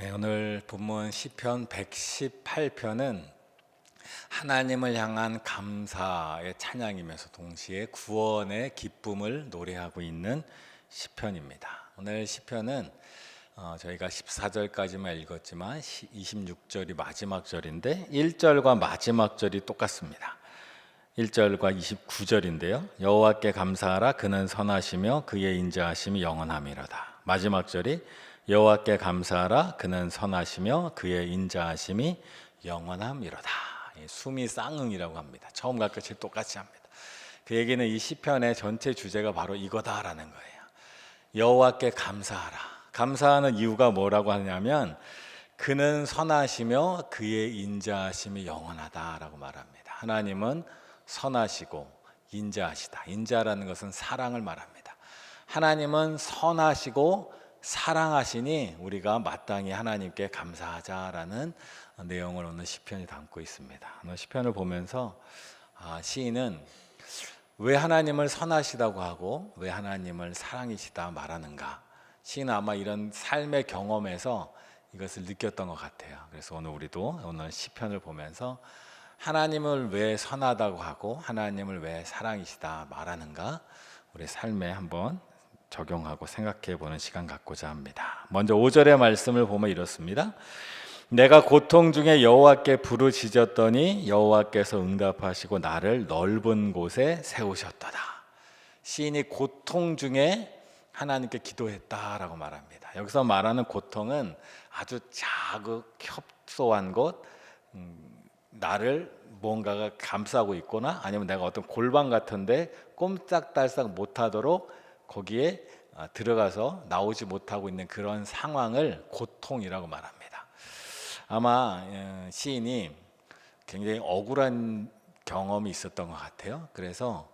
네, 오늘 본문 시편 118편은 하나님을 향한 감사의 찬양이면서 동시에 구원의 기쁨을 노래하고 있는 시편입니다. 오늘 시편은 저희가 14절까지만 읽었지만 26절이 마지막 절인데 1절과 마지막 절이 똑같습니다. 1절과 29절인데요. 여호와께 감사하라, 그는 선하시며 그의 인자하심이 영원함이로다. 마지막 절이 여호와께 감사하라, 그는 선하시며 그의 인자하심이 영원함이로다. 숨이 쌍응이라고 합니다. 처음과 끝이 똑같이 합니다. 그 얘기는 이 시편의 전체 주제가 바로 이거다라는 거예요. 여호와께 감사하라. 감사하는 이유가 뭐라고 하냐면 그는 선하시며 그의 인자하심이 영원하다라고 말합니다. 하나님은 선하시고 인자하시다. 인자라는 것은 사랑을 말합니다. 하나님은 선하시고 사랑하시니 우리가 마땅히 하나님께 감사하자라는 내용을 오늘 시편이 담고 있습니다. 오늘 시편을 보면서 시인은 왜 하나님을 선하시다고 하고 왜 하나님을 사랑이시다 말하는가? 시인은 아마 이런 삶의 경험에서 이것을 느꼈던 것 같아요. 그래서 오늘 우리도 오늘 시편을 보면서 하나님을 왜 선하다고 하고 하나님을 왜 사랑이시다 말하는가? 우리 삶에 한번 적용하고 생각해 보는 시간 갖고자 합니다. 먼저 5절의 말씀을 보면 이렇습니다. 내가 고통 중에 여호와께 부르짖었더니 여호와께서 응답하시고 나를 넓은 곳에 세우셨도다. 시인이 고통 중에 하나님께 기도했다라고 말합니다. 여기서 말하는 고통은 아주 협소한 곳, 나를 뭔가가 감싸고 있거나 아니면 내가 어떤 골방 같은데 꼼짝달싹 못하도록 거기에 들어가서 나오지 못하고 있는 그런 상황을 고통이라고 말합니다. 아마 시인이 굉장히 억울한 경험이 있었던 것 같아요. 그래서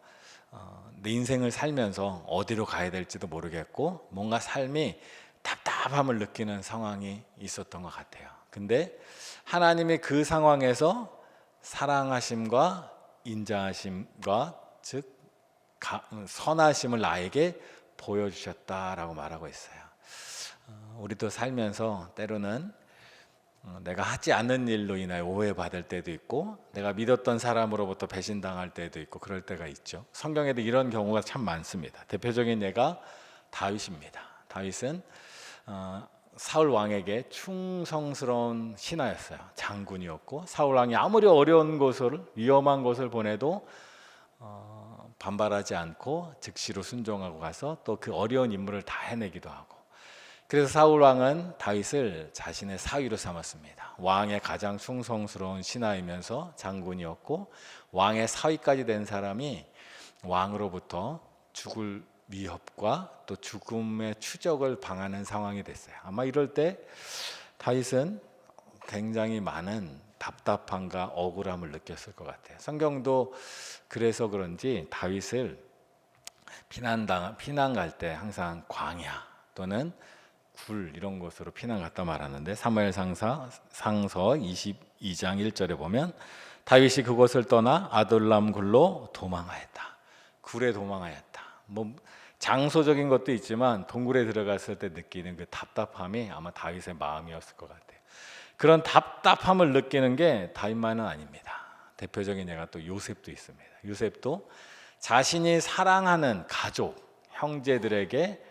내 인생을 살면서 어디로 가야 될지도 모르겠고 뭔가 삶이 답답함을 느끼는 상황이 있었던 것 같아요. 근데 하나님이 그 상황에서 사랑하심과 인자하심과 즉 선하심을 나에게 보여주셨다라고 말하고 있어요. 우리도 살면서 때로는 내가 하지 않는 일로 인하여 오해받을 때도 있고 내가 믿었던 사람으로부터 배신당할 때도 있고 그럴 때가 있죠. 성경에도 이런 경우가 참 많습니다. 대표적인 예가 다윗입니다. 다윗은 사울 왕에게 충성스러운 신하였어요. 장군이었고 사울 왕이 아무리 어려운 곳을 위험한 곳을 보내도 반발하지 않고 즉시로 순종하고 가서 또 그 어려운 임무를 다 해내기도 하고, 그래서 사울 왕은 다윗을 자신의 사위로 삼았습니다. 왕의 가장 충성스러운 신하이면서 장군이었고 왕의 사위까지 된 사람이 왕으로부터 죽을 위협과 또 죽음의 추적을 당하는 상황이 됐어요. 아마 이럴 때 다윗은 굉장히 많은 답답함과 억울함을 느꼈을 것 같아요. 성경도 그래서 그런지 다윗을 피난 갈 때 항상 광야 또는 굴 이런 곳으로 피난 갔다 말하는데 사무엘상서 22장 1절에 보면 다윗이 그곳을 떠나 아둘람 굴로 도망하였다. 굴에 도망하였다. 뭐 장소적인 것도 있지만 동굴에 들어갔을 때 느끼는 그 답답함이 아마 다윗의 마음이었을 것 같아요. 그런 답답함을 느끼는 게 다윗만은 아닙니다. 대표적인 예가 또 요셉도 있습니다. 요셉도 자신이 사랑하는 가족, 형제들에게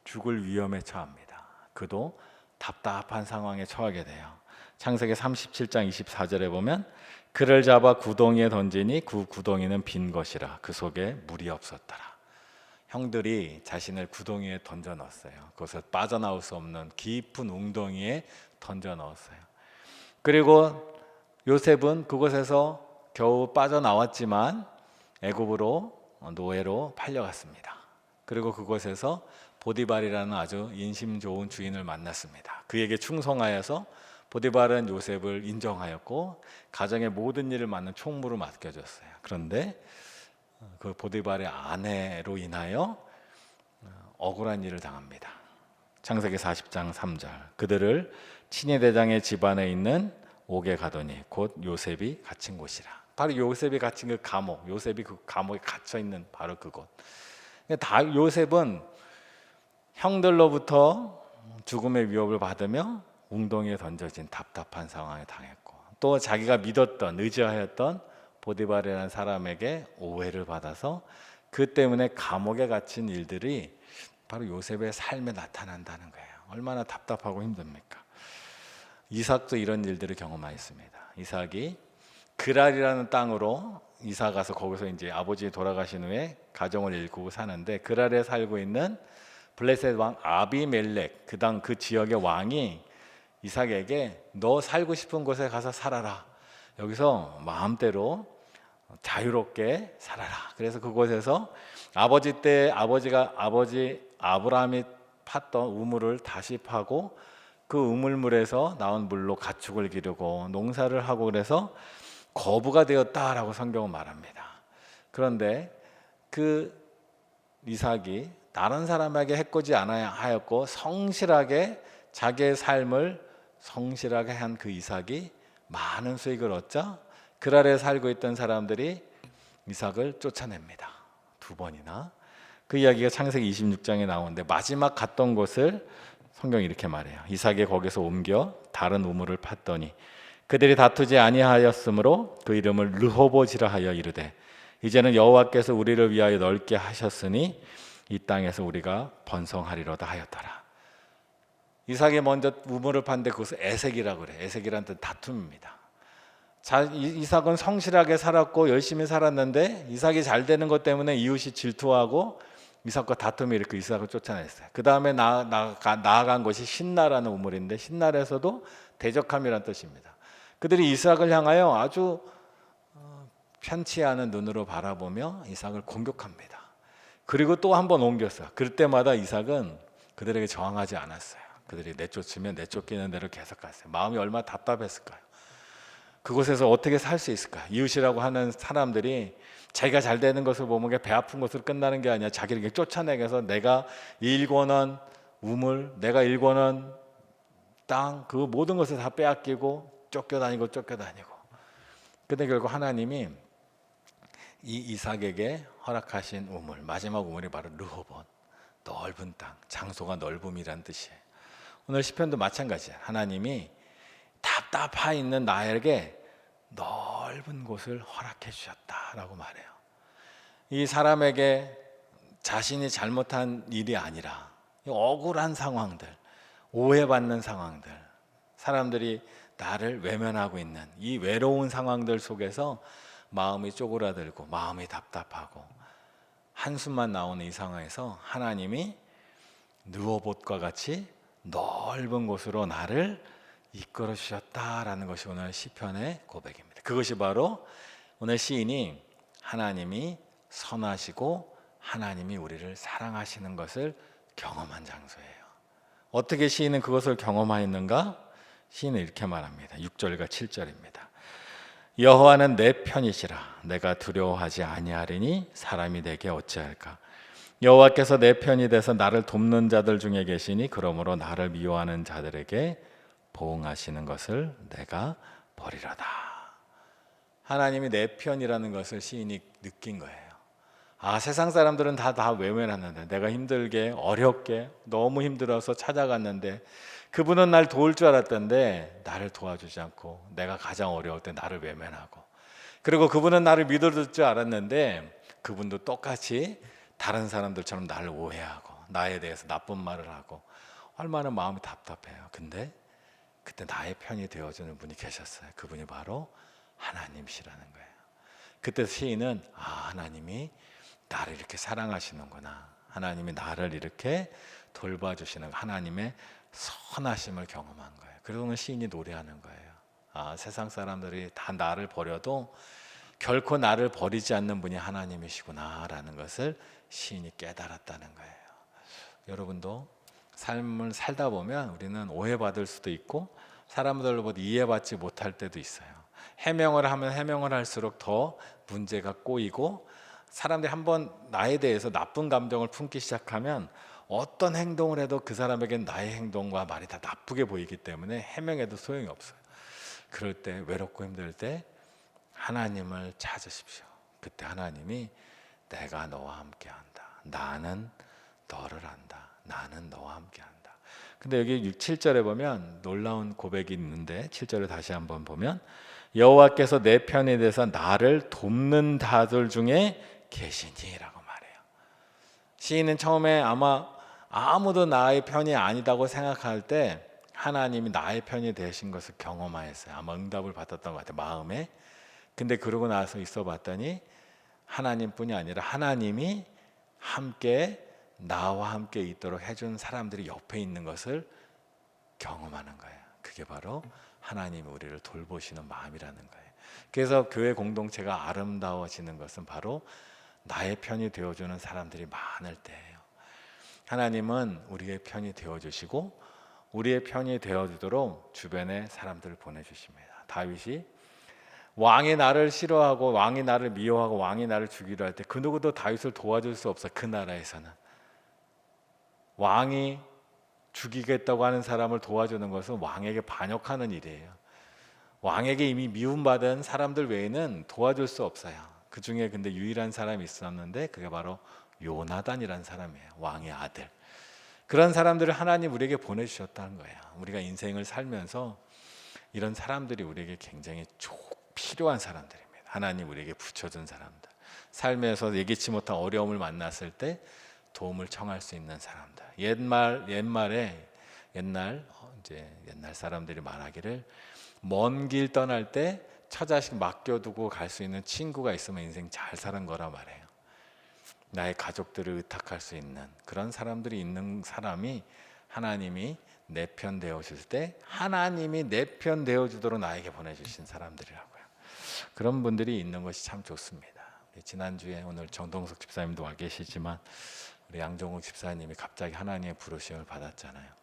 죽을 위험에 처합니다. 그도 답답한 상황에 처하게 돼요. 창세기 37장 24절에 보면 그를 잡아 구덩이에 던지니 그 구덩이는 빈 것이라 그 속에 물이 없었더라. 형들이 자신을 구덩이에 던져 넣었어요. 그것을 빠져나올 수 없는 깊은 웅덩이에 던져 넣었어요. 그리고 요셉은 그곳에서 겨우 빠져나왔지만 애굽으로 노예로 팔려갔습니다. 그리고 그곳에서 보디발이라는 아주 인심 좋은 주인을 만났습니다. 그에게 충성하여서 보디발은 요셉을 인정하였고 가정의 모든 일을 맡는 총무로 맡겨줬어요. 그런데 그 보디발의 아내로 인하여 억울한 일을 당합니다. 창세기 40장 3절 그들을 친위대장의 집안에 있는 옥에 가더니 곧 요셉이 갇힌 곳이라. 바로 요셉이 갇힌 그 감옥, 요셉이 그 감옥에 갇혀 있는 바로 그곳. 요셉은 형들로부터 죽음의 위협을 받으며 웅덩이에 던져진 답답한 상황에 당했고, 또 자기가 믿었던 의지하였던 보디발이라는 사람에게 오해를 받아서 그 때문에 감옥에 갇힌 일들이 바로 요셉의 삶에 나타난다는 거예요. 얼마나 답답하고 힘듭니까? 이삭도 이런 일들을 경험하였습니다. 이삭이 그랄이라는 땅으로 이사 가서 거기서 이제 아버지 돌아가신 후에 가정을 일구고 사는데, 그랄에 살고 있는 블레셋 왕 아비멜렉, 그 지역의 왕이 이삭에게 너 살고 싶은 곳에 가서 살아라. 여기서 마음대로 자유롭게 살아라. 그래서 그곳에서 아버지 아브라함이 팠던 우물을 다시 파고 그 우물물에서 나온 물로 가축을 기르고 농사를 하고, 그래서 거부가 되었다라고 성경은 말합니다. 그런데 그 이삭이 다른 사람에게 해코지 않아야 하였고 성실하게 자기의 삶을 성실하게 한 그 이삭이 많은 수익을 얻자 그랄에 살고 있던 사람들이 이삭을 쫓아냅니다. 2번이나. 그 이야기가 창세기 26장에 나오는데, 마지막 갔던 곳을 성경이 이렇게 말해요. 이삭이 거기서 옮겨 다른 우물을 팠더니 그들이 다투지 아니하였으므로 그 이름을 르호봇이라 하여 이르되, 이제는 여호와께서 우리를 위하여 넓게 하셨으니 이 땅에서 우리가 번성하리로다 하였더라. 이삭이 먼저 우물을 팠는데 그것을 에색이라고 그래. 에색이라는 뜻 다툼입니다. 이삭은 성실하게 살았고 열심히 살았는데 이삭이 잘 되는 것 때문에 이웃이 질투하고 이삭과 다툼이 일으켜 이삭을 쫓아냈어요. 그 다음에 나아간 곳이 신나라는 우물인데, 신나에서도 대적함이라는 뜻입니다. 그들이 이삭을 향하여 아주 편치 않은 눈으로 바라보며 이삭을 공격합니다. 그리고 또 한 번 옮겼어요. 그때마다 이삭은 그들에게 저항하지 않았어요. 그들이 내쫓으면 내쫓기는 대로 계속 갔어요. 마음이 얼마나 답답했을까요? 그곳에서 어떻게 살 수 있을까요? 이웃이라고 하는 사람들이 자기가 잘 되는 것을 보면 배 아픈 것으로 끝나는 게 아니라 자기를 쫓아내게 해서 내가 일궈놓은 우물, 내가 일궈놓은 땅, 그 모든 것을 다 빼앗기고 쫓겨다니고. 근데 결국 하나님이 이 이삭에게 허락하신 우물, 마지막 우물이 바로 르호봇, 넓은 땅, 장소가 넓음이란 뜻이에요. 오늘 시편도 마찬가지예요. 하나님이 답답하 있는 나에게 넓은 곳을 허락해 주셨다라고 말해요. 이 사람에게 자신이 잘못한 일이 아니라 억울한 상황들, 오해받는 상황들, 사람들이 나를 외면하고 있는 이 외로운 상황들 속에서 마음이 쪼그라들고 마음이 답답하고 한숨만 나오는 이 상황에서 하나님이 르호봇과 같이 넓은 곳으로 나를 이끌어 주셨다라는 것이 오늘 시편의 고백입니다. 그것이 바로 오늘 시인이 하나님이 선하시고 하나님이 우리를 사랑하시는 것을 경험한 장소예요. 어떻게 시인은 그것을 경험하였는가? 시인은 이렇게 말합니다. 6절과 7절입니다. 여호와는 내 편이시라. 내가 두려워하지 아니하리니 사람이 내게 어찌할까? 여호와께서 내 편이 돼서 나를 돕는 자들 중에 계시니 그러므로 나를 미워하는 자들에게 보응하시는 것을 내가 버리려다. 하나님이 내 편이라는 것을 시인이 느낀 거예요. 세상 사람들은 다 외면하는데 내가 힘들게 어렵게 너무 힘들어서 찾아갔는데 그분은 날 도울 줄 알았던데 나를 도와주지 않고 내가 가장 어려울 때 나를 외면하고, 그리고 그분은 나를 믿어줄 줄 알았는데 그분도 똑같이 다른 사람들처럼 나를 오해하고 나에 대해서 나쁜 말을 하고 얼마나 마음이 답답해요. 근데 그때 나의 편이 되어주는 분이 계셨어요. 그분이 바로 하나님이시라는 거예요. 그때 시인은 하나님이 나를 이렇게 사랑하시는구나, 하나님이 나를 이렇게 돌봐주시는 하나님의 선하심을 경험한 거예요. 그러면 시인이 노래하는 거예요. 세상 사람들이 다 나를 버려도 결코 나를 버리지 않는 분이 하나님이시구나라는 것을 시인이 깨달았다는 거예요. 여러분도 삶을 살다 보면 우리는 오해받을 수도 있고 사람들로부터 이해받지 못할 때도 있어요. 해명을 하면 해명을 할수록 더 문제가 꼬이고, 사람들이 한번 나에 대해서 나쁜 감정을 품기 시작하면 어떤 행동을 해도 그 사람에겐 나의 행동과 말이 다 나쁘게 보이기 때문에 해명해도 소용이 없어요. 그럴 때 외롭고 힘들 때 하나님을 찾으십시오. 그때 하나님이 내가 너와 함께한다, 나는 너를 안다, 나는 너와 함께한다. 근데 여기 6, 7절에 보면 놀라운 고백이 있는데 7절을 다시 한번 보면 여호와께서 내 편이 돼서 나를 돕는 자들 중에 계시니라고 말해요. 시인은 처음에 아마 아무도 나의 편이 아니다고 생각할 때 하나님이 나의 편이 되신 것을 경험하였어요. 아마 응답을 받았던 것 같아요, 마음에. 근데 그러고 나서 있어 봤더니 하나님뿐이 아니라 하나님이 함께 나와 함께 있도록 해준 사람들이 옆에 있는 것을 경험하는 거예요. 그게 바로 하나님이 우리를 돌보시는 마음이라는 거예요. 그래서 교회 공동체가 아름다워지는 것은 바로 나의 편이 되어주는 사람들이 많을 때예요. 하나님은 우리의 편이 되어주시고 우리의 편이 되어주도록 주변에 사람들을 보내주십니다. 다윗이 왕이 나를 싫어하고 왕이 나를 미워하고 왕이 나를 죽이려 할 때 그 누구도 다윗을 도와줄 수 없어. 그 나라에서는 왕이 죽이겠다고 하는 사람을 도와주는 것은 왕에게 반역하는 일이에요. 왕에게 이미 미움받은 사람들 외에는 도와줄 수 없어요. 그 중에 근데 유일한 사람이 있었는데 그게 바로 요나단이라는 사람이에요. 왕의 아들. 그런 사람들을 하나님 우리에게 보내주셨다는 거예요. 우리가 인생을 살면서 이런 사람들이 우리에게 굉장히 필요한 사람들입니다. 하나님 우리에게 붙여준 사람들. 삶에서 예기치 못한 어려움을 만났을 때 도움을 청할 수 있는 사람들. 옛날 사람들이 말하기를 먼 길 떠날 때 처자식 맡겨두고 갈 수 있는 친구가 있으면 인생 잘 사는 거라 말해요. 나의 가족들을 의탁할 수 있는 그런 사람들이 있는 사람이 하나님이 내 편 되어줄 때 하나님이 내 편 되어주도록 나에게 보내주신 사람들이라고요. 그런 분들이 있는 것이 참 좋습니다. 지난주에 오늘 정동석 집사님도 와 계시지만 우리 양종욱 집사님이 갑자기 하나님의 부르심을 받았잖아요.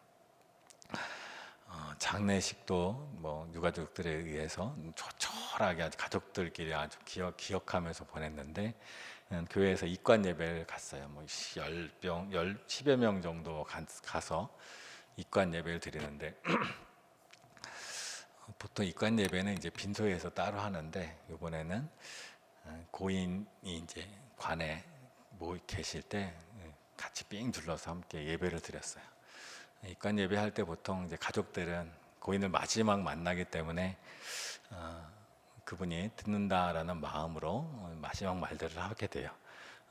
장례식도 뭐 유가족들에 의해서 조촐하게 아주 가족들끼리 아주 기억하면서 보냈는데 교회에서 입관 예배를 갔어요. 뭐 10여 명 정도 가서 입관 예배를 드리는데 보통 입관 예배는 이제 빈소에서 따로 하는데 이번에는 고인이 이제 관에 계실 때 같이 삥 둘러서 함께 예배를 드렸어요. 입관 예배할 때 보통 이제 가족들은 고인을 마지막 만나기 때문에 그분이 듣는다라는 마음으로 마지막 말들을 하게 돼요.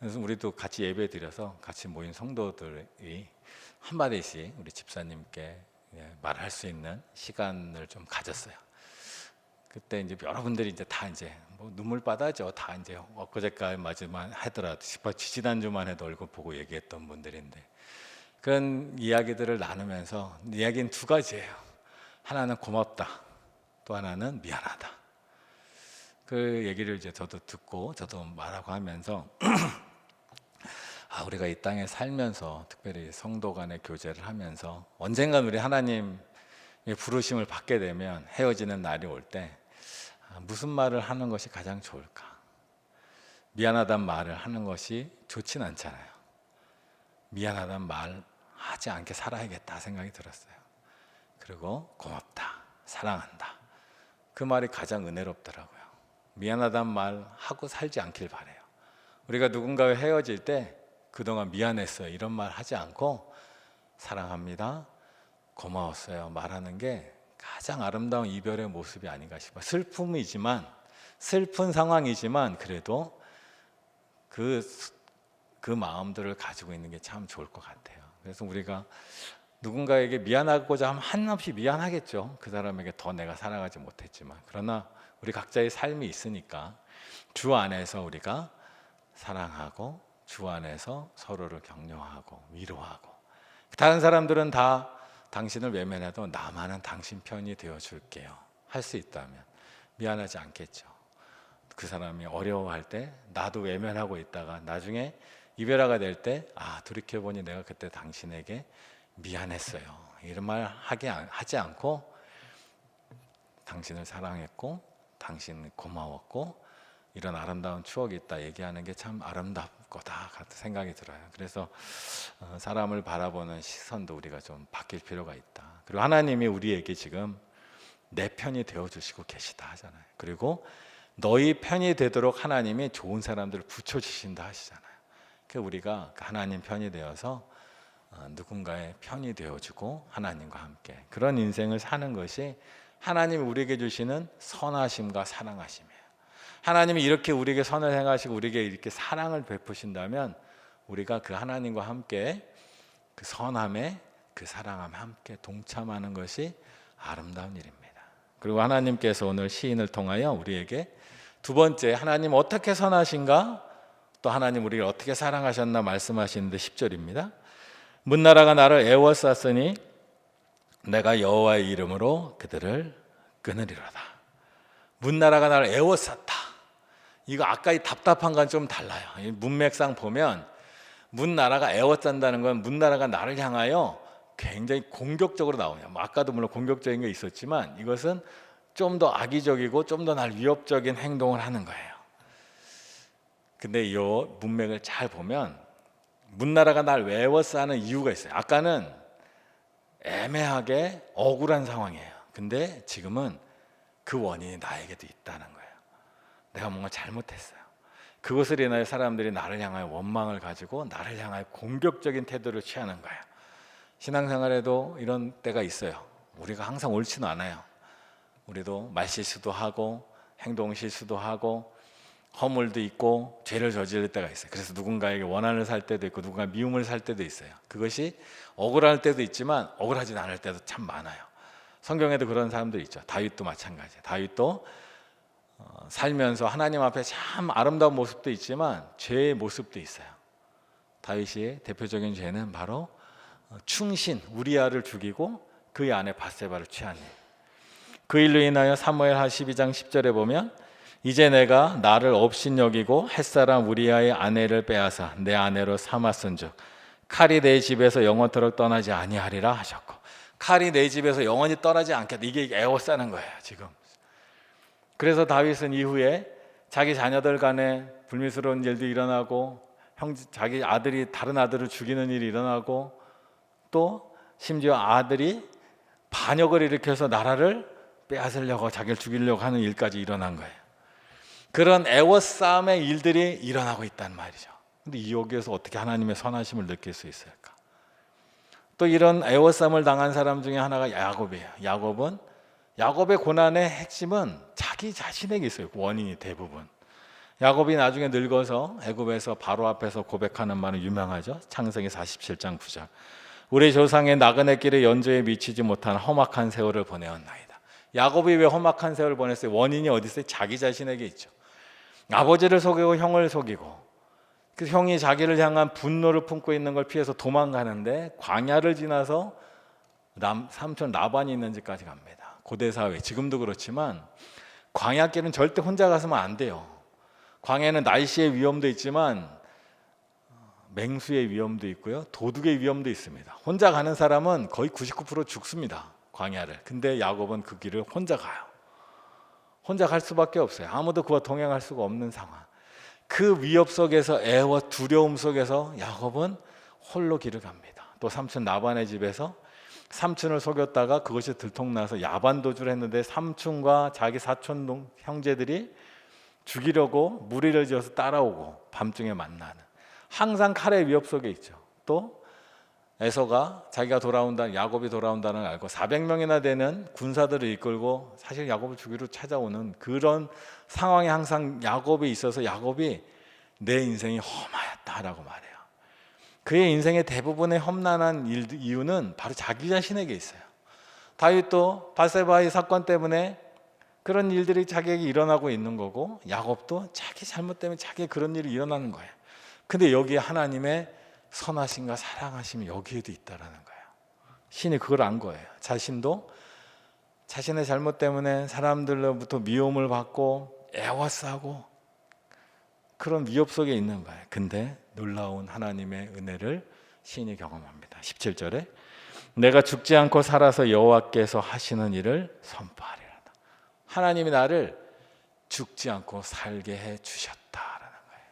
그래서 우리도 같이 예배 드려서 같이 모인 성도들이 한마디씩 우리 집사님께 말할 수 있는 시간을 좀 가졌어요. 그때 이제 여러분들이 이제 다 이제 뭐 눈물바다죠. 다 이제 엊그제까지만 하더라도 지지난주만 해도 얼굴 보고 얘기했던 분들인데 그런 이야기들을 나누면서 이야기는 두 가지예요. 하나는 고맙다. 또 하나는 미안하다. 그 얘기를 이제 저도 듣고 저도 말하고 하면서 우리가 이 땅에 살면서 특별히 성도 간의 교제를 하면서 언젠간 우리 하나님의 부르심을 받게 되면 헤어지는 날이 올 때 무슨 말을 하는 것이 가장 좋을까? 미안하단 말을 하는 것이 좋진 않잖아요. 미안하단 말 하지 않게 살아야겠다 생각이 들었어요. 그리고 고맙다, 사랑한다. 그 말이 가장 은혜롭더라고요. 미안하단 말 하고 살지 않길 바래요. 우리가 누군가와 헤어질 때 그동안 미안했어요 이런 말 하지 않고 사랑합니다, 고마웠어요 말하는 게 가장 아름다운 이별의 모습이 아닌가 싶어요. 슬픈 상황이지만 그래도 그 마음들을 가지고 있는 게 참 좋을 것 같아요. 그래서 우리가 누군가에게 미안하고자 하면 한없이 미안하겠죠. 그 사람에게 더 내가 사랑하지 못했지만. 그러나 우리 각자의 삶이 있으니까 주 안에서 우리가 사랑하고 주 안에서 서로를 격려하고 위로하고 다른 사람들은 다 당신을 외면해도 나만은 당신 편이 되어줄게요 할 수 있다면 미안하지 않겠죠. 그 사람이 어려워할 때 나도 외면하고 있다가 나중에 이별하게 될 때 돌이켜보니 내가 그때 당신에게 미안했어요 이런 말 하지 않고 당신을 사랑했고 당신 고마웠고 이런 아름다운 추억이 있다 얘기하는 게 참 아름답 거다 같은 생각이 들어요. 그래서 사람을 바라보는 시선도 우리가 좀 바뀔 필요가 있다. 그리고 하나님이 우리에게 지금 내 편이 되어주시고 계시다 하잖아요. 그리고 너희 편이 되도록 하나님이 좋은 사람들을 붙여주신다 하시잖아요. 그러니까 우리가 하나님 편이 되어서 누군가의 편이 되어주고 하나님과 함께 그런 인생을 사는 것이 하나님이 우리에게 주시는 선하심과 사랑하심이에요. 하나님이 이렇게 우리에게 선을 행하시고 우리에게 이렇게 사랑을 베푸신다면 우리가 그 하나님과 함께 그 선함에 그 사랑함에 함께 동참하는 것이 아름다운 일입니다. 그리고 하나님께서 오늘 시인을 통하여 우리에게 두 번째, 하나님 어떻게 선하신가, 또 하나님 우리를 어떻게 사랑하셨나 말씀하시는데 10절입니다. 문나라가 나를 애워쌌으니 내가 여호와의 이름으로 그들을 끊으리로다. 문나라가 나를 애워쌌다. 이거 아까 이 답답한 건 좀 달라요. 문맥상 보면 문나라가 애워싼다는 건 문나라가 나를 향하여 굉장히 공격적으로 나오냐. 아까도 물론 공격적인 게 있었지만 이것은 좀 더 악의적이고 좀 더 날 위협적인 행동을 하는 거예요. 근데 이 문맥을 잘 보면 문나라가 날 외워싸는 이유가 있어요. 아까는 애매하게 억울한 상황이에요. 근데 지금은 그 원인이 나에게도 있다는 거예요. 내가 뭔가 잘못했어요. 그것을 인하여 사람들이 나를 향하여 원망을 가지고 나를 향하여 공격적인 태도를 취하는 거예요. 신앙생활에도 이런 때가 있어요. 우리가 항상 옳지는 않아요. 우리도 말실수도 하고 행동 실수도 하고 허물도 있고 죄를 저지를 때가 있어요. 그래서 누군가에게 원한을 살 때도 있고 누군가 미움을 살 때도 있어요. 그것이 억울할 때도 있지만 억울하지 않을 때도 참 많아요. 성경에도 그런 사람들 있죠. 다윗도 마찬가지예요. 다윗도 살면서 하나님 앞에 참 아름다운 모습도 있지만 죄의 모습도 있어요. 다윗의 대표적인 죄는 바로 충신 우리아를 죽이고 그의 아내 밧세바를 취한 일. 그 일로 인하여 사무엘하 12장 10절에 보면 이제 내가 나를 업신여기고 햇사람 우리아의 아내를 빼앗아 내 아내로 삼았은즉 칼이 내 집에서 영원토록 떠나지 아니하리라 하셨고, 칼이 내 집에서 영원히 떠나지 않겠다. 이게 에워싸는 거예요 지금. 그래서 다윗은 이후에 자기 자녀들 간에 불미스러운 일도 일어나고 자기 아들이 다른 아들을 죽이는 일이 일어나고 또 심지어 아들이 반역을 일으켜서 나라를 빼앗으려고 자기를 죽이려고 하는 일까지 일어난 거예요. 그런 애워싸움의 일들이 일어나고 있단 말이죠. 근데 여기에서 어떻게 하나님의 선하심을 느낄 수 있을까? 또 이런 애워싸움을 당한 사람 중에 하나가 야곱이에요. 야곱의 고난의 핵심은 자기 자신에게 있어요. 원인이 대부분. 야곱이 나중에 늙어서 애굽에서 바로 앞에서 고백하는 말은 유명하죠. 창세기 47장 9절. 우리 조상의 나그네 길에 연조에 미치지 못한 험악한 세월을 보내었나이다. 야곱이 왜 험악한 세월을 보냈어요? 원인이 어디 있어요? 자기 자신에게 있죠. 아버지를 속이고 형을 속이고 그 형이 자기를 향한 분노를 품고 있는 걸 피해서 도망가는데 광야를 지나서 삼촌 라반이 있는 집까지 갑니다. 고대 사회 지금도 그렇지만 광야길은 절대 혼자 가서는 안 돼요. 광야는 날씨의 위험도 있지만 맹수의 위험도 있고요, 도둑의 위험도 있습니다. 혼자 가는 사람은 거의 99% 죽습니다, 광야를. 근데 야곱은 그 길을 혼자 가요. 혼자 갈 수밖에 없어요. 아무도 그와 동행할 수가 없는 상황. 그 위협 속에서 애와 두려움 속에서 야곱은 홀로 길을 갑니다. 또 삼촌 라반의 집에서 삼촌을 속였다가 그것이 들통나서 야반도주를 했는데 삼촌과 자기 사촌 형제들이 죽이려고 무리를 지어서 따라오고 밤중에 만나는, 항상 칼의 위협 속에 있죠. 또 에서가 자기가 야곱이 돌아온다는 걸 알고 400명이나 되는 군사들을 이끌고 사실 야곱을 죽이러 찾아오는 그런 상황이 항상 야곱에 있어서 야곱이 내 인생이 험하였다라고 말해요. 그의 인생의 대부분의 험난한 이유는 바로 자기 자신에게 있어요. 다윗도 밧세바의 사건 때문에 그런 일들이 자기에게 일어나고 있는 거고, 야곱도 자기 잘못 때문에 자기의 그런 일이 일어나는 거예요. 근데 여기에 하나님의 선하심과 사랑하심이 여기에도 있다라는 거예요. 신이 그걸 안 거예요. 자신도 자신의 잘못 때문에 사람들로부터 미움을 받고 애워싸고 그런 위협 속에 있는 거예요. 근데 놀라운 하나님의 은혜를 신이 경험합니다. 17절에 내가 죽지 않고 살아서 여호와께서 하시는 일을 선포하리라. 하나님이 나를 죽지 않고 살게 해 주셨다라는 거예요.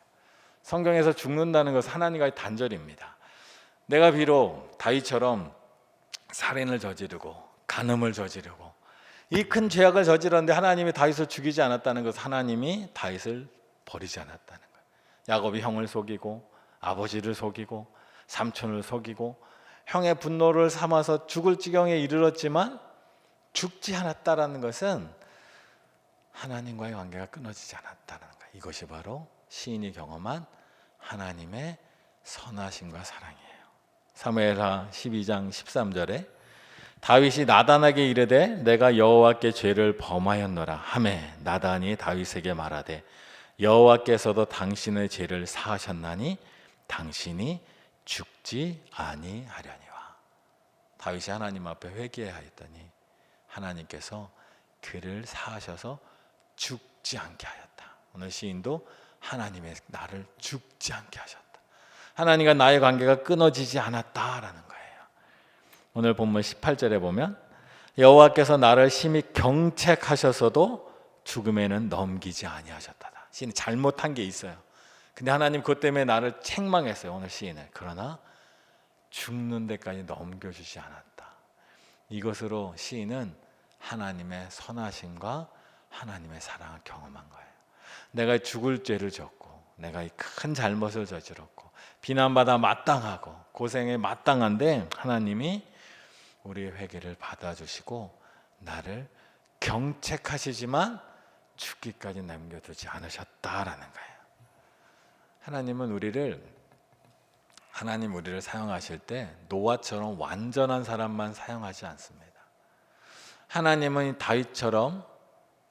성경에서 죽는다는 것은 하나님과의 단절입니다. 내가 비록 다윗처럼 살인을 저지르고 간음을 저지르고 이 큰 죄악을 저질렀는데 하나님이 다윗을 죽이지 않았다는 것은 하나님이 다윗을 버리지 않았다는 거예요. 야곱이 형을 속이고 아버지를 속이고 삼촌을 속이고 형의 분노를 삼아서 죽을 지경에 이르렀지만 죽지 않았다라는 것은 하나님과의 관계가 끊어지지 않았다는 거예요. 이것이 바로 시인이 경험한 하나님의 선하심과 사랑이에요. 사무엘하 12장 13절에 다윗이 나단에게 이르되 내가 여호와께 죄를 범하였노라 하매 나단이 다윗에게 말하되 여호와께서도 당신의 죄를 사하셨나니 당신이 죽지 아니하려니와. 다윗이 하나님 앞에 회개하였더니 하나님께서 그를 사하셔서 죽지 않게 하였다. 오늘 시인도 하나님의 나를 죽지 않게 하셨다. 하나님과 나의 관계가 끊어지지 않았다라는 거예요. 오늘 본문 18절에 보면 여호와께서 나를 심히 경책하셔서도 죽음에는 넘기지 아니하셨다. 시인이 잘못한 게 있어요. 근데 하나님 그것 때문에 나를 책망했어요. 오늘 시인은. 그러나 죽는 데까지 넘겨주지 않았다. 이것으로 시인은 하나님의 선하심과 하나님의 사랑을 경험한 거예요. 내가 죽을 죄를 졌고 내가 이 큰 잘못을 저질렀고 비난받아 마땅하고 고생에 마땅한데 하나님이 우리의 회개를 받아주시고 나를 경책하시지만 죽기까지 남겨두지 않으셨다라는 거예요. 하나님 우리를 사용하실 때 노아처럼 완전한 사람만 사용하지 않습니다. 하나님은 다윗처럼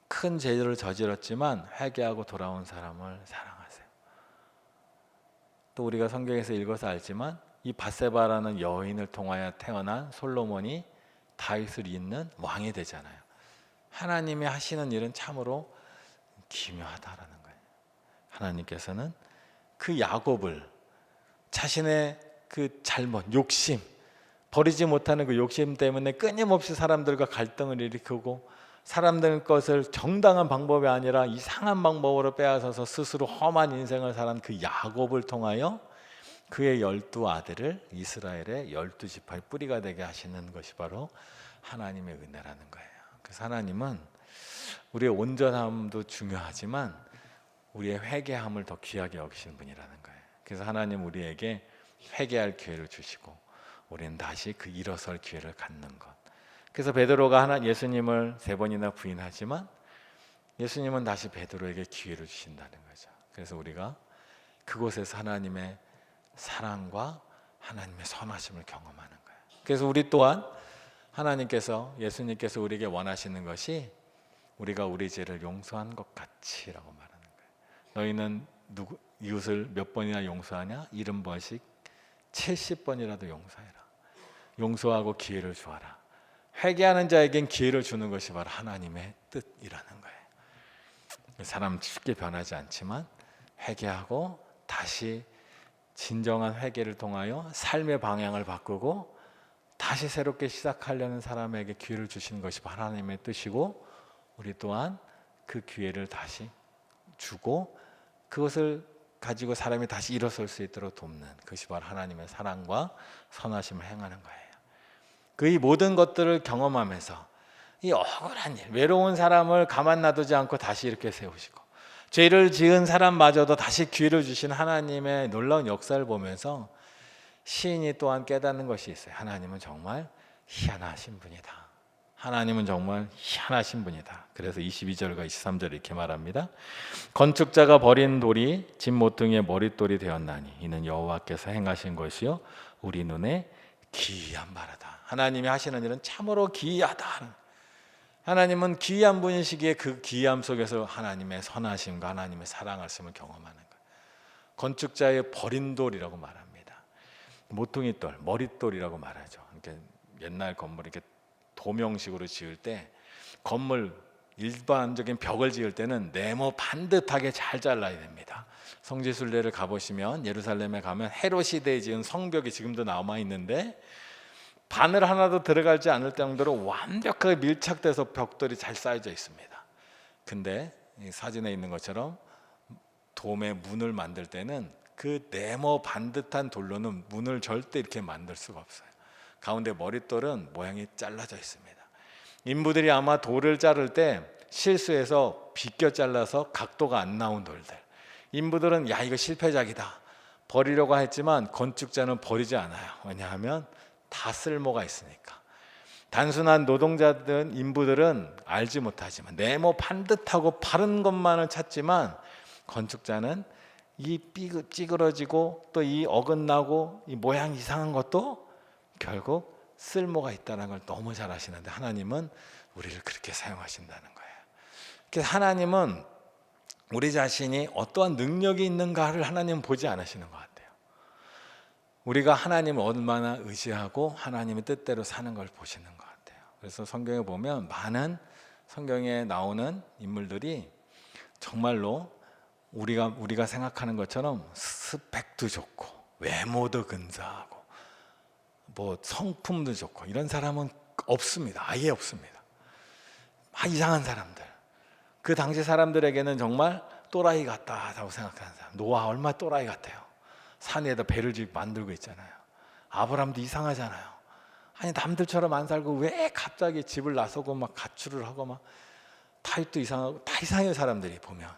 큰 죄를 저질렀지만 회개하고 돌아온 사람을 사랑하세요. 또 우리가 성경에서 읽어서 알지만 이 밧세바라는 여인을 통하여 태어난 솔로몬이 다윗을 잇는 왕이 되잖아요. 하나님이 하시는 일은 참으로 기묘하다라는 거예요. 하나님께서는 그 야곱을 자신의 그 잘못, 욕심, 버리지 못하는 그 욕심 때문에 끊임없이 사람들과 갈등을 일으키고 사람들 것을 정당한 방법이 아니라 이상한 방법으로 빼앗아서 스스로 험한 인생을 살은 그 야곱을 통하여 그의 12 아들을 이스라엘의 12지파의 뿌리가 되게 하시는 것이 바로 하나님의 은혜라는 거예요. 그래서 하나님은 우리의 온전함도 중요하지만 우리의 회개함을 더 귀하게 여기시는 분이라는 거예요. 그래서 하나님 우리에게 회개할 기회를 주시고 우리는 다시 그 일어설 기회를 갖는 것. 그래서 베드로가 예수님을 3번이나 부인하지만 예수님은 다시 베드로에게 기회를 주신다는 거죠. 그래서 우리가 그곳에서 하나님의 사랑과 하나님의 선하심을 경험하는 거예요. 그래서 우리 또한 예수님께서 우리에게 원하시는 것이 우리가 우리 죄를 용서한 것 같이라고 말하는 거예요. 너희는 이웃을 몇 번이나 용서하냐? 70번씩 70번이라도 용서해라. 용서하고 기회를 주어라. 회개하는 자에겐 기회를 주는 것이 바로 하나님의 뜻이라는 거예요. 사람 쉽게 변하지 않지만 회개하고 다시 진정한 회개를 통하여 삶의 방향을 바꾸고 다시 새롭게 시작하려는 사람에게 기회를 주시는 것이 하나님의 뜻이고 우리 또한 그 기회를 다시 주고 그것을 가지고 사람이 다시 일어설 수 있도록 돕는 그것이 바로 하나님의 사랑과 선하심을 행하는 거예요. 그 이 모든 것들을 경험하면서 이 억울한 일, 외로운 사람을 가만 놔두지 않고 다시 이렇게 세우시고 죄를 지은 사람마저도 다시 기회를 주신 하나님의 놀라운 역사를 보면서 시인이 또한 깨닫는 것이 있어요. 하나님은 정말 희한하신 분이다. 하나님은 정말 희한하신 분이다. 그래서 22절과 23절 이렇게 말합니다. 건축자가 버린 돌이 집 모퉁이의 머릿돌이 되었나니 이는 여호와께서 행하신 것이요 우리 눈에 기이한 바라다. 하나님이 하시는 일은 참으로 기이하다. 하나님은 기이한 분이시기에 그 기이함 속에서 하나님의 선하심과 하나님의 사랑하심을 경험하는 거예요. 건축자의 버린 돌이라고 말합니다. 모퉁이돌, 머릿돌이라고 말하죠. 이렇게 옛날 건물 이렇게 도명식으로 지을 때 건물 일반적인 벽을 지을 때는 네모 반듯하게 잘 잘라야 됩니다. 성지순례를 가보시면 예루살렘에 가면 헤롯 시대에 지은 성벽이 지금도 남아 있는데 바늘 하나도 들어가지 않을 정도로 완벽하게 밀착돼서 벽돌이 잘 쌓여져 있습니다. 근데 이 사진에 있는 것처럼 돔의 문을 만들 때는 그 네모 반듯한 돌로는 문을 절대 이렇게 만들 수가 없어요. 가운데 머릿돌은 모양이 잘라져 있습니다. 인부들이 아마 돌을 자를 때 실수해서 비껴 잘라서 각도가 안 나온 돌들. 인부들은 야 이거 실패작이다 버리려고 했지만 건축자는 버리지 않아요. 왜냐하면 다 쓸모가 있으니까. 단순한 노동자든 인부들은 알지 못하지만 네모 반듯하고 바른 것만을 찾지만, 건축자는 이 삐그러지고 또 이 어긋나고 이 모양 이상한 것도 결국 쓸모가 있다는 걸 너무 잘 아시는데, 하나님은 우리를 그렇게 사용하신다는 거예요. 그래서 하나님은 우리 자신이 어떠한 능력이 있는가를 하나님은 보지 않으시는 것 같아요. 우리가 하나님을 얼마나 의지하고 하나님의 뜻대로 사는 걸 보시는 것 같아요. 그래서 성경에 보면 많은 성경에 나오는 인물들이 정말로 우리가 생각하는 것처럼 스펙도 좋고 외모도 근사하고 뭐 성품도 좋고 이런 사람은 없습니다. 아예 없습니다. 이상한 사람들. 그 당시 사람들에게는 정말 또라이 같다고 생각하는 사람. 노아 얼마나 또라이 같아요. 산 위에다 배를 만들고 있잖아요. 아브람도 이상하잖아요. 아니 남들처럼 안 살고 왜 갑자기 집을 나서고 막 가출을 하고 막 타입도 이상하고 다 이상해요, 사람들이 보면.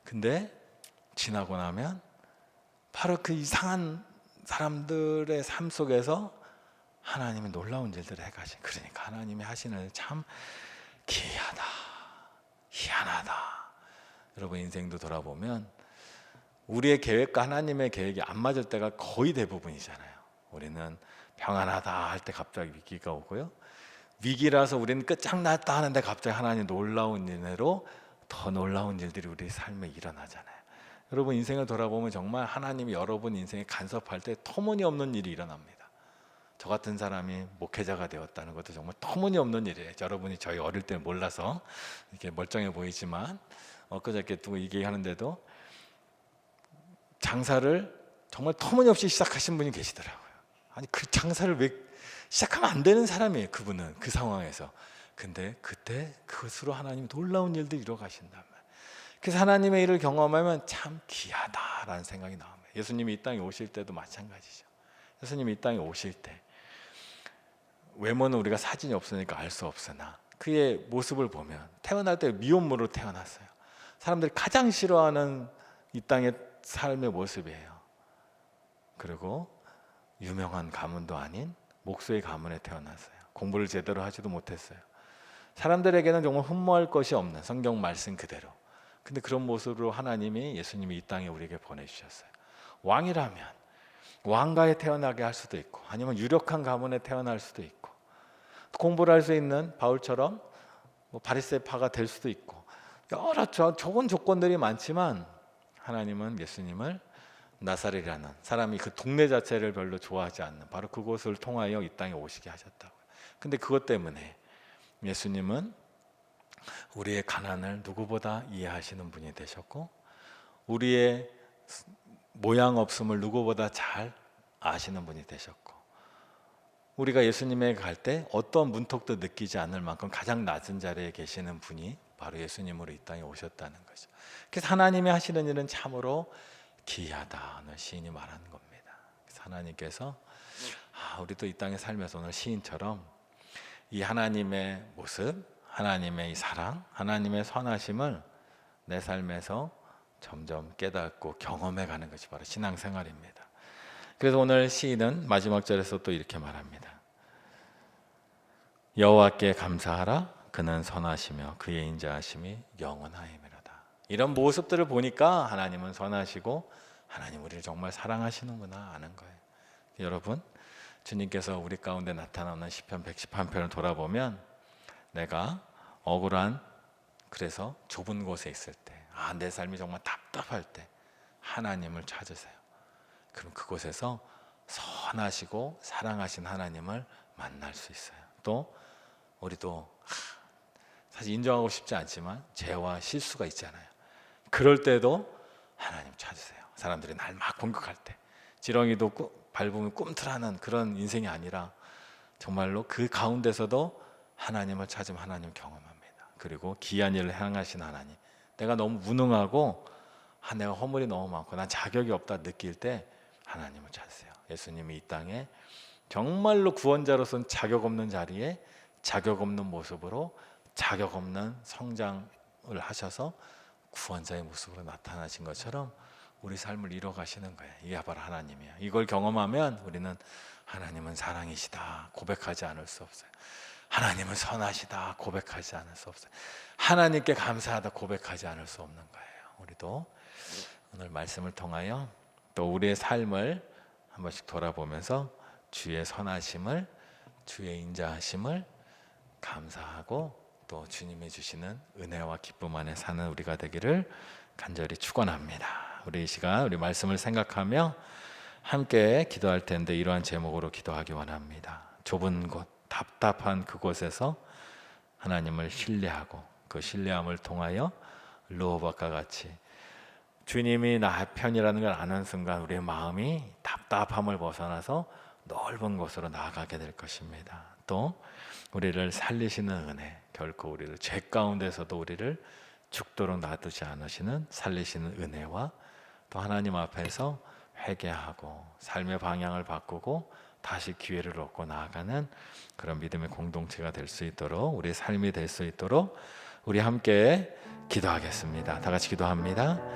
근데 지나고 나면 바로 그 이상한 사람들의 삶 속에서 하나님의 놀라운 일들을 해가신, 그러니까 하나님이 하시는 일 참 기이하다, 희한하다. 여러분 인생도 돌아보면 우리의 계획과 하나님의 계획이 안 맞을 때가 거의 대부분이잖아요. 우리는 평안하다 할 때 갑자기 위기가 오고요, 위기라서 우리는 끝장났다 하는데 갑자기 하나님 놀라운 은혜로 더 놀라운 일들이 우리 삶에 일어나잖아요. 여러분 인생을 돌아보면 정말 하나님이 여러분 인생에 간섭할 때 터무니없는 일이 일어납니다. 저 같은 사람이 목회자가 되었다는 것도 정말 터무니없는 일이에요. 여러분이 저희 어릴 때 몰라서 이렇게 멀쩡해 보이지만 엊그저께 두고 얘기하는데도 장사를 정말 터무니없이 시작하신 분이 계시더라고요. 아니 그 장사를 왜 시작하면 안 되는 사람이에요, 그분은 그 상황에서. 근데 그때 그것으로 하나님이 놀라운 일들 이루어 가신단 말이에요. 그래서 하나님의 일을 경험하면 참 귀하다라는 생각이 나옵니다. 예수님이 이 땅에 오실 때도 마찬가지죠. 예수님이 이 땅에 오실 때 외모는 우리가 사진이 없으니까 알 수 없으나 그의 모습을 보면 태어날 때 미혼모로 태어났어요. 사람들이 가장 싫어하는 이 땅의 삶의 모습이에요. 그리고 유명한 가문도 아닌 목수의 가문에 태어났어요. 공부를 제대로 하지도 못했어요. 사람들에게는 정말 흠모할 것이 없는 성경 말씀 그대로. 근데 그런 모습으로 하나님이, 예수님이 이 땅에 우리에게 보내주셨어요. 왕이라면 왕가에 태어나게 할 수도 있고, 아니면 유력한 가문에 태어날 수도 있고, 공부를 할 수 있는 바울처럼 바리새파가 될 수도 있고, 여러 좋은 조건들이 많지만 하나님은 예수님을 나사렛이라는 사람이 그 동네 자체를 별로 좋아하지 않는 바로 그곳을 통하여 이 땅에 오시게 하셨다고요. 근데 그것 때문에 예수님은 우리의 가난을 누구보다 이해하시는 분이 되셨고, 우리의 모양 없음을 누구보다 잘 아시는 분이 되셨고, 우리가 예수님에게 갈 때 어떤 문턱도 느끼지 않을 만큼 가장 낮은 자리에 계시는 분이 바로 예수님으로 이 땅에 오셨다는 거죠. 그래서 하나님이 하시는 일은 참으로 기이하다는 시인이 말하는 겁니다. 그래서 하나님께서 우리도 이 땅에 살면서 오늘 시인처럼 이 하나님의 모습, 하나님의 이 사랑, 하나님의 선하심을 내 삶에서 점점 깨닫고 경험해 가는 것이 바로 신앙생활입니다. 그래서 오늘 시인은 마지막 절에서 또 이렇게 말합니다. 여호와께 감사하라. 그는 선하시며 그의 인자하심이 영원하이미로다. 이런 모습들을 보니까 하나님은 선하시고 하나님 우리를 정말 사랑하시는구나 아는 거예요. 여러분, 주님께서 우리 가운데 나타나는 시편 111편을 돌아보면 내가 억울한, 그래서 좁은 곳에 있을 때, 내 삶이 정말 답답할 때 하나님을 찾으세요. 그럼 그곳에서 선하시고 사랑하신 하나님을 만날 수 있어요. 또 우리도 사실 인정하고 싶지 않지만 죄와 실수가 있잖아요. 그럴 때도 하나님 찾으세요. 사람들이 날 막 공격할 때, 지렁이도 밟으면 꿈틀하는 그런 인생이 아니라 정말로 그 가운데서도 하나님을 찾으면 하나님 경험합니다. 그리고 기이한 일을 행하신 하나님, 내가 너무 무능하고 내가 허물이 너무 많고 난 자격이 없다 느낄 때 하나님을 찾으세요. 예수님이 이 땅에 정말로 구원자로서는 자격 없는 자리에 자격 없는 모습으로 자격 없는 성장을 하셔서 구원자의 모습으로 나타나신 것처럼 우리 삶을 이뤄가시는 거예요. 이게 바로 하나님이에요. 이걸 경험하면 우리는 하나님은 사랑이시다 고백하지 않을 수 없어요. 하나님은 선하시다 고백하지 않을 수 없어요. 하나님께 감사하다 고백하지 않을 수 없는 거예요. 우리도 오늘 말씀을 통하여 또 우리의 삶을 한 번씩 돌아보면서 주의 선하심을, 주의 인자하심을 감사하고 또 주님이 주시는 은혜와 기쁨 안에 사는 우리가 되기를 간절히 축원합니다. 우리 이 시간 우리 말씀을 생각하며 함께 기도할 텐데 이러한 제목으로 기도하기 원합니다. 좁은 곳, 답답한 그곳에서 하나님을 신뢰하고 그 신뢰함을 통하여 르호보암과 같이 주님이 나의 편이라는 걸 아는 순간 우리의 마음이 답답함을 벗어나서 넓은 곳으로 나아가게 될 것입니다. 또 우리를 살리시는 은혜, 결코 우리를 죄 가운데서도 우리를 죽도록 놔두지 않으시는 살리시는 은혜와 또 하나님 앞에서 회개하고 삶의 방향을 바꾸고 다시 기회를 얻고 나아가는 그런 믿음의 공동체가 될 수 있도록, 우리의 삶이 될 수 있도록 우리 함께 기도하겠습니다. 다 같이 기도합니다.